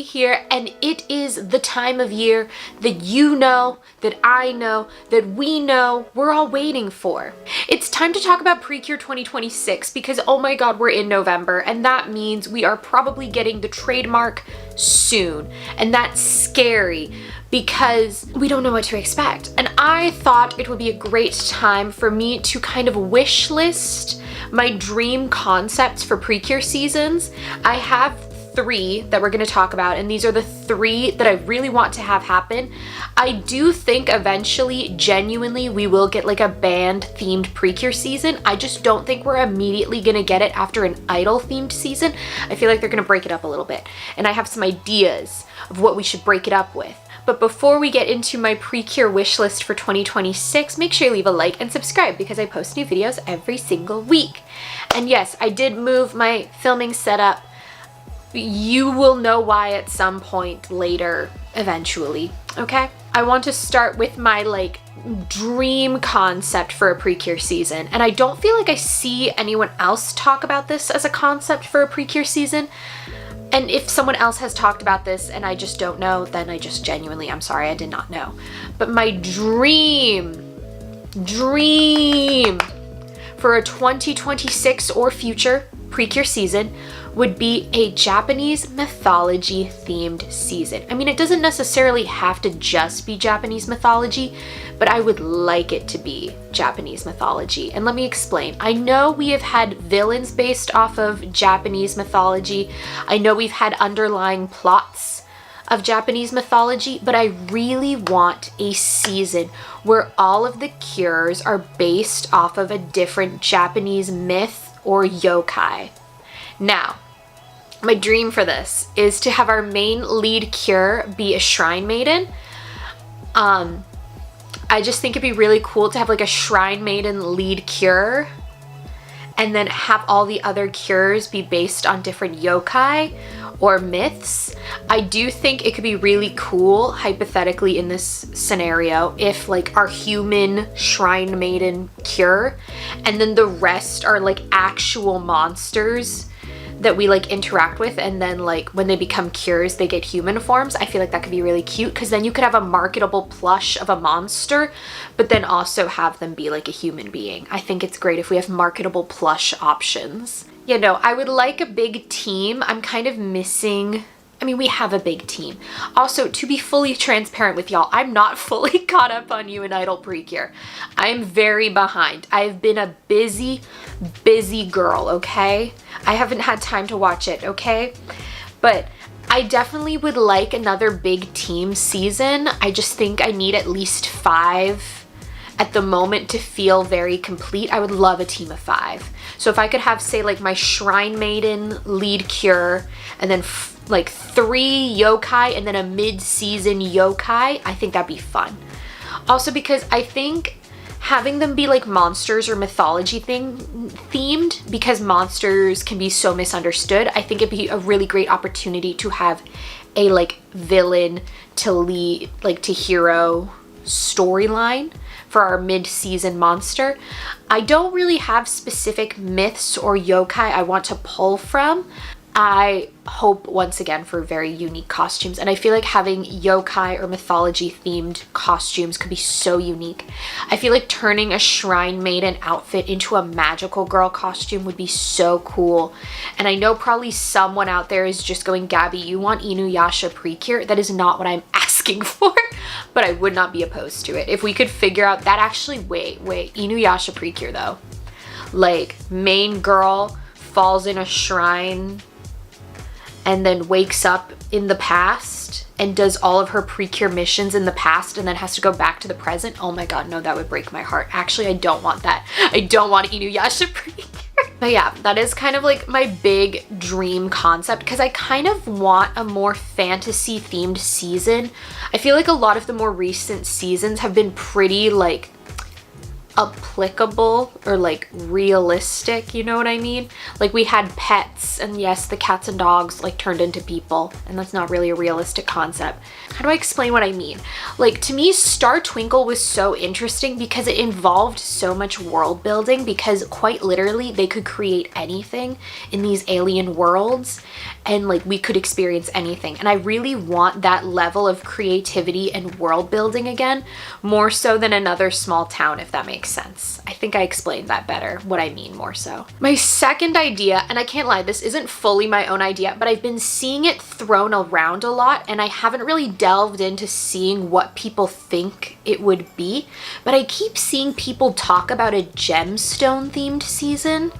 finally here, and it is the time of year that you know, that I know, that we know we're all waiting for. It's time to talk about Precure 2026 because, oh my god, we're in November, and that means we are probably getting the trademark soon, and that's scary because we don't know what to expect. And I thought it would be a great time for me to kind of wish list my dream concepts for Precure seasons. I have 3 that we're going to talk about, and these are the 3 that I really want to have happen. I do think eventually, genuinely, we will get like a band themed Precure season. I just don't think we're immediately going to get it after an idol themed season. I feel like they're going to break it up a little bit, and I have some ideas of what we should break it up with. But before we get into my Precure wish list for 2026, make sure you leave a like and subscribe because I post new videos every single week. And yes, I did move my filming setup. You will know why at some point later, eventually, okay? I want to start with my like dream concept for a Precure season. And I don't feel like I see anyone else talk about this as a concept for a Precure season. And if someone else has talked about this and I just don't know, then I just genuinely, I'm sorry, I did not know. But my dream for a 2026 or future Precure season would be a Japanese mythology themed season. I mean, it doesn't necessarily have to just be Japanese mythology, but I would like it to be Japanese mythology. And let me explain. I know we have had villains based off of Japanese mythology. I know we've had underlying plots of Japanese mythology, but I really want a season where all of the cures are based off of a different Japanese myth or yokai. Now, my dream for this is to have our main lead cure be a shrine maiden. I just think it'd be really cool to have like a shrine maiden lead cure and then have all the other cures be based on different yokai or myths. I do think it could be really cool, hypothetically in this scenario, if like our human shrine maiden cure and then the rest are like actual monsters that we like interact with, and then like when they become cures they get human forms. I feel like that could be really cute because then you could have a marketable plush of a monster but then also have them be like a human being. I think it's great if we have marketable plush options. You know, I would like a big team. I'm kind of missing, I mean, we have a big team. Also, to be fully transparent with y'all, I'm not fully caught up on You and Idol Precure. I'm very behind. I've been a busy girl, okay? I haven't had time to watch it, okay? But I definitely would like another big team season. I just think I need at least 5 at the moment to feel very complete. I would love a team of 5. So if I could have, say, like my Shrine Maiden lead cure and then like 3 yokai and then a mid-season yokai, I think that'd be fun. Also because I think having them be like monsters or mythology themed, because monsters can be so misunderstood, I think it'd be a really great opportunity to have a like villain to lead, like to hero storyline for our mid-season monster. I don't really have specific myths or yokai I want to pull from. I hope once again for very unique costumes, and I feel like having yokai or mythology themed costumes could be so unique. I feel like turning a Shrine Maiden outfit into a magical girl costume would be so cool. And I know probably someone out there is just going, Gabby, you want Inuyasha Precure? That is not what I'm asking for, but I would not be opposed to it. If we could figure out that, actually, wait, Inuyasha Precure though. Like, main girl falls in a shrine and then wakes up in the past and does all of her Precure missions in the past and then has to go back to the present. Oh my god, no, that would break my heart. Actually, I don't want that. I don't want Inuyasha Precure. But yeah, that is kind of like my big dream concept because I kind of want a more fantasy themed season. I feel like a lot of the more recent seasons have been pretty like applicable or like realistic, you know what I mean? Like we had pets, and yes, the cats and dogs like turned into people, and that's not really a realistic concept. How do I explain what I mean? Like to me, Star Twinkle was so interesting because it involved so much world building, because quite literally they could create anything in these alien worlds, and like we could experience anything. And I really want that level of creativity and world building again, more so than another small town, if that makes sense. I think I explained that better, what I mean more so. My second idea, and I can't lie, this isn't fully my own idea, but I've been seeing it thrown around a lot, and I haven't really delved into seeing what people think it would be, but I keep seeing people talk about a gemstone themed season,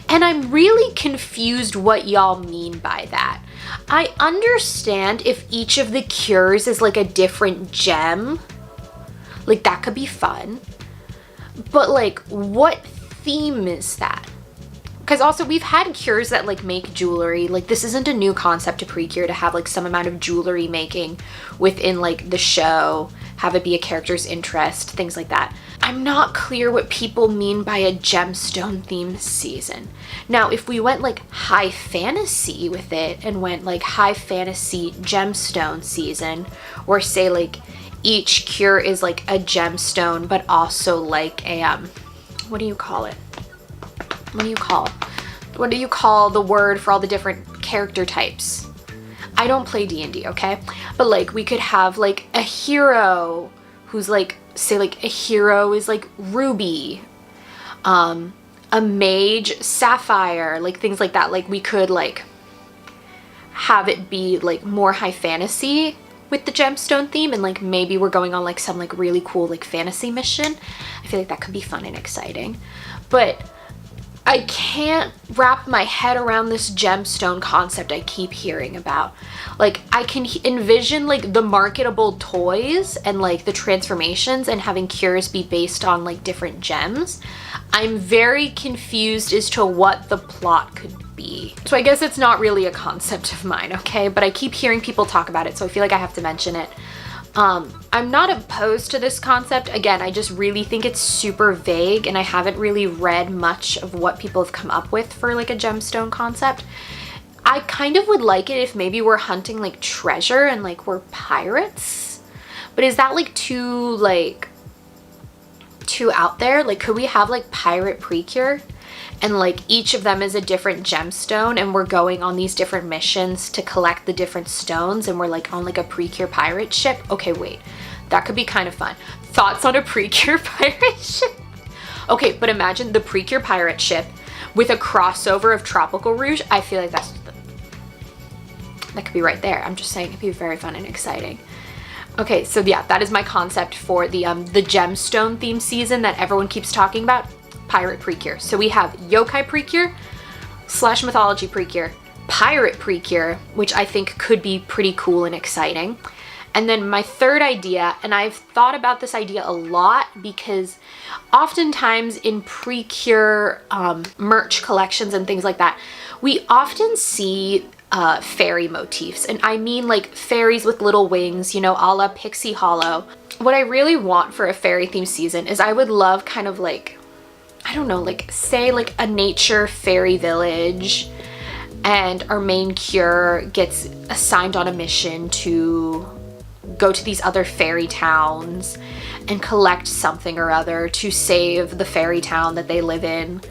and I'm really confused what y'all mean by that. I understand if each of the cures is like a different gem, like that could be fun, but like what theme is that? Because also we've had cures that like make jewelry. Like this isn't a new concept to Precure to have like some amount of jewelry making within like the show, have it be a character's interest, things like that. I'm not clear what people mean by a gemstone themed season. Now, if we went like high fantasy with it and went like high fantasy gemstone season, or say like each cure is like a gemstone, but also like a, what do you call it? What do you call the word for all the different character types? I don't play D&D, okay? But like we could have like a hero who's like, say like a hero is like Ruby, a mage Sapphire, like things like that. Like we could like have it be like more high fantasy with the gemstone theme, and like maybe we're going on like some like really cool like fantasy mission. I feel like that could be fun and exciting. But I can't wrap my head around this gemstone concept I keep hearing about. Like I can envision like the marketable toys and like the transformations and having cures be based on like different gems. I'm very confused as to what the plot could be. So I guess it's not really a concept of mine, okay? But I keep hearing people talk about it, so I feel like I have to mention it. I'm not opposed to this concept. Again, I just really think it's super vague, and I haven't really read much of what people have come up with for like a gemstone concept. I kind of would like it if maybe we're hunting like treasure and like we're pirates, but is that like too out there? Like could we have like pirate Precure, and like each of them is a different gemstone, and we're going on these different missions to collect the different stones, and we're like on like a Precure pirate ship? Okay, wait, that could be kind of fun. Thoughts on a Precure pirate ship? Okay, but imagine the Precure pirate ship with a crossover of Tropical Rouge. I feel like that could be right there. I'm just saying it'd be very fun and exciting. Okay, so yeah, that is my concept for the gemstone theme season that everyone keeps talking about. Pirate Precure. So we have yokai Precure / mythology Precure, pirate Precure, which I think could be pretty cool and exciting. And then my third idea, and I've thought about this idea a lot because oftentimes in Precure merch collections and things like that, we often see fairy motifs. And I mean like fairies with little wings, you know, a la Pixie Hollow. What I really want for a fairy themed season is I would love kind of like, I don't know, like say like a nature fairy village, and our main cure gets assigned on a mission to go to these other fairy towns and collect something or other to save the fairy town that they live in.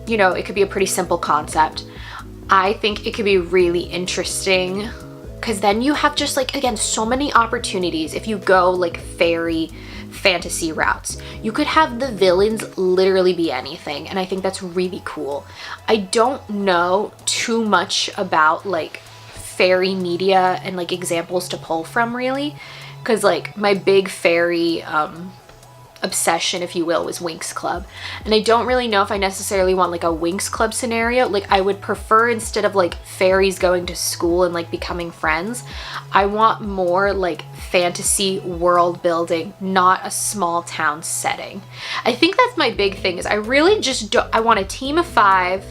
You know, it could be a pretty simple concept. I think it could be really interesting because then you have just like, again, so many opportunities if you go like fairy fantasy routes. You could have the villains literally be anything, and I think that's really cool. I don't know too much about like fairy media and like examples to pull from really, because like my big fairy obsession, if you will, was Winx Club, and I don't really know if I necessarily want like a Winx Club scenario. Like I would prefer, instead of like fairies going to school and like becoming friends, I want more like fantasy world building, not a small town setting. I think that's my big thing, is I really just don't, I want a team of 5.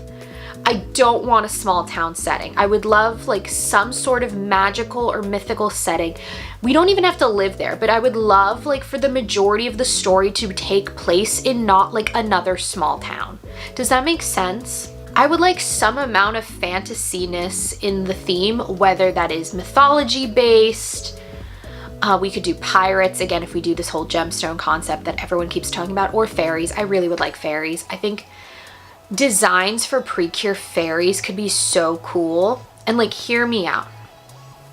I don't want a small town setting. I would love like some sort of magical or mythical setting. We don't even have to live there, but I would love like for the majority of the story to take place in not like another small town. Does that make sense? I would like some amount of fantasy-ness in the theme, whether that is mythology based. We could do pirates, again, if we do this whole gemstone concept that everyone keeps talking about, or fairies. I really would like fairies. I think designs for Precure fairies could be so cool. And like, hear me out.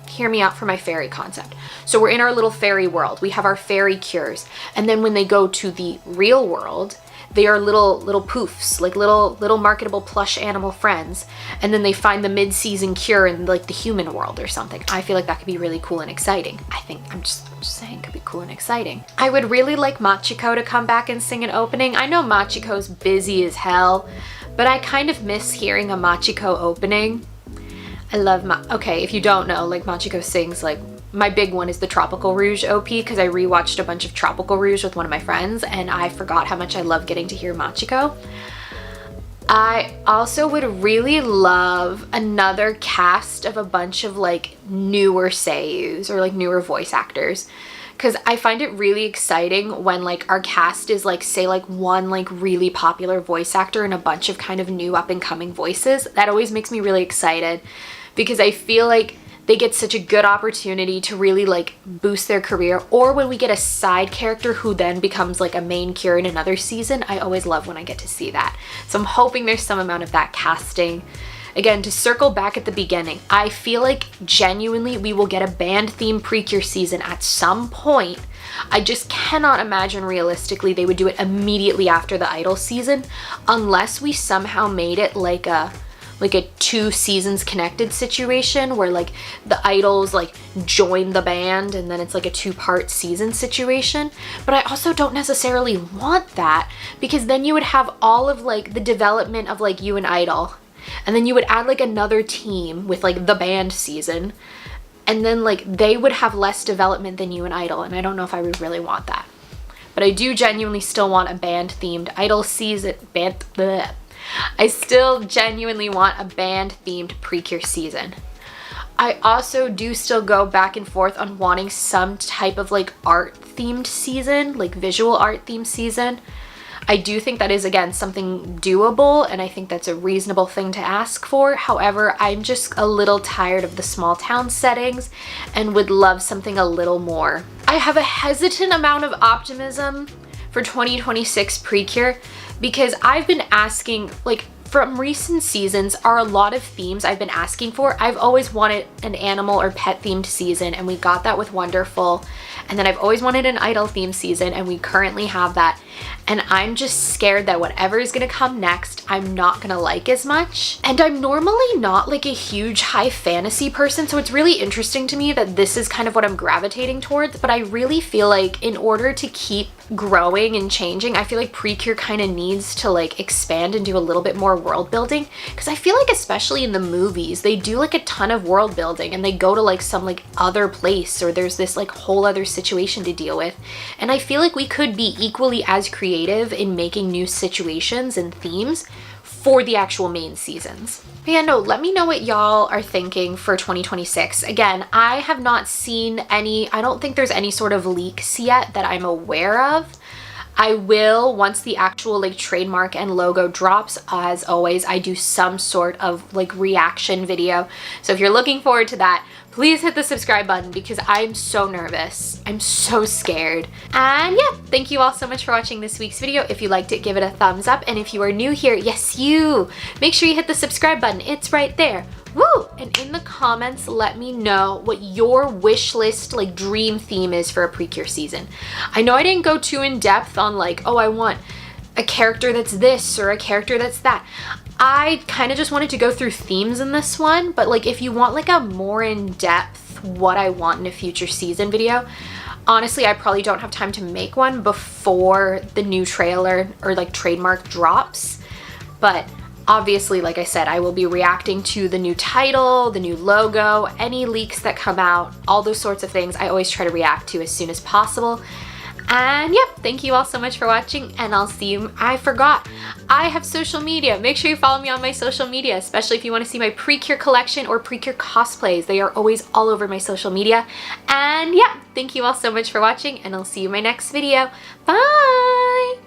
Hear me out for my fairy concept. So we're in our little fairy world. We have our fairy cures. And then when they go to the real world, they are little poofs, like little marketable plush animal friends. And then they find the mid-season cure in like the human world or something. I feel like that could be really cool and exciting. I'm just saying, it could be cool and exciting. I would really like Machiko to come back and sing an opening. I know Machiko's busy as hell, but I kind of miss hearing a Machiko opening. I love okay, if you don't know, like Machiko sings like, my big one is the Tropical Rouge OP, because I rewatched a bunch of Tropical Rouge with one of my friends and I forgot how much I love getting to hear Machiko. I also would really love another cast of a bunch of like newer seiyus or like newer voice actors, because I find it really exciting when like our cast is like, say like one like really popular voice actor and a bunch of kind of new up and coming voices. That always makes me really excited, because I feel like they get such a good opportunity to really like boost their career. Or when we get a side character who then becomes like a main cure in another season, I always love when I get to see that. So I'm hoping there's some amount of that casting. Again, to circle back at the beginning, I feel like genuinely we will get a band themed Precure season at some point. I just cannot imagine realistically they would do it immediately after the Idol season, unless we somehow made it like a 2 seasons connected situation where like the idols like join the band and then it's like a 2-part season situation. But I also don't necessarily want that, because then you would have all of like the development of like you and Idol, and then you would add like another team with like the band season, and then like they would have less development than you and Idol, and I don't know if I would really want that. But I do genuinely still want a band themed Idol season. I still genuinely want a band-themed Precure season. I also do still go back and forth on wanting some type of like art-themed season, like visual art-themed season. I do think that is, again, something doable, and I think that's a reasonable thing to ask for. However, I'm just a little tired of the small town settings and would love something a little more. I have a hesitant amount of optimism for 2026 Precure, because I've been asking, like, from recent seasons are a lot of themes I've been asking for. I've always wanted an animal or pet themed season, and we got that with Wonderful. And then I've always wanted an idol themed season, and we currently have that. And I'm just scared that whatever is gonna come next, I'm not gonna like as much. And I'm normally not like a huge high fantasy person, so it's really interesting to me that this is kind of what I'm gravitating towards. But I really feel like in order to keep growing and changing, I feel like Precure kind of needs to like expand and do a little bit more world building, because I feel like especially in the movies they do like a ton of world building and they go to like some like other place, or there's this like whole other situation to deal with, and I feel like we could be equally as creative in making new situations and themes for the actual main seasons. But yeah, no, let me know what y'all are thinking for 2026. Again, I have not seen any, I don't think there's any sort of leaks yet that I'm aware of. I will, once the actual like trademark and logo drops, as always, I do some sort of like reaction video. So if you're looking forward to that, please hit the subscribe button, because I'm so nervous. I'm so scared. And yeah, thank you all so much for watching this week's video. If you liked it, give it a thumbs up. And if you are new here, yes you, make sure you hit the subscribe button. It's right there. Woo! And in the comments, let me know what your wish list, like dream theme is for a Precure season. I know I didn't go too in depth on like, oh, I want a character that's this or a character that's that. I kind of just wanted to go through themes in this one, but like if you want like a more in-depth what I want in a future season video, honestly, I probably don't have time to make one before the new trailer or like trademark drops. But obviously, like I said, I will be reacting to the new title, the new logo, any leaks that come out, all those sorts of things I always try to react to as soon as possible. And yep, thank you all so much for watching, and I'll see you. I forgot, I have social media. Make sure you follow me on my social media, especially if you want to see my Precure collection or Precure cosplays. They are always all over my social media. And yeah, thank you all so much for watching, and I'll see you in my next video. Bye!